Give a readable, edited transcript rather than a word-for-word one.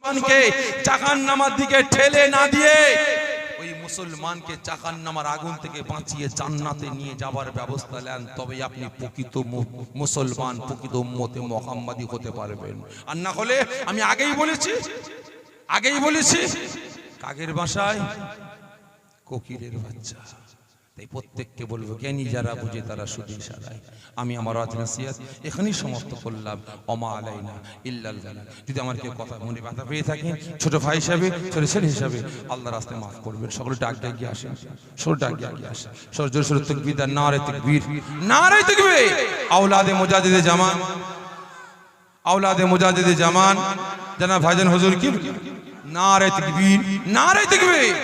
মুসলমানকে জাহান্নামের দিকে ঠেলে না দিয়ে ওই মুসলমানকে জাহান্নামের আগুন থেকে বাঁচিয়ে জান্নাতে নিয়ে যাবার ব্যবস্থা নেন, তবে আপনি প্রকৃত মুসলমান, প্রকৃত উম্মতে মুহাম্মাদি হতে পারবেন। আর না হলে আমি আগেই বলেছি কাকের বাসায় কোকিলের বাচ্চা। তাই প্রত্যেককে বলবো, জ্ঞানী যারা বুঝে তারা শুধু ইশারায়। আমি আমার নসিহত এখানেই সমাপ্ত করলাম। ওমা আলাইনা ইল্লাল বালাগ। যদি আমার কেউ কথা মনে ব্যথা পেয়ে থাকেন, ছোট ভাই হিসাবে, ছোট ছেলে হিসাবে, আল্লাহর রাস্তায় মাফ করবেন। সকলে ডাক গিয়ে আসেন, সর ডাক গিয়ে আসেন। সরজোর সর তাকবীর, নারে তাকবীর, নারে তাকবীর। আওলাদে মুজাদ্দিদে জামান, আওলাদে মুজাদ্দিদে জামান জনাব ভাইজান হুজুর কি নারে তাকবীর, নারে তাকবীর।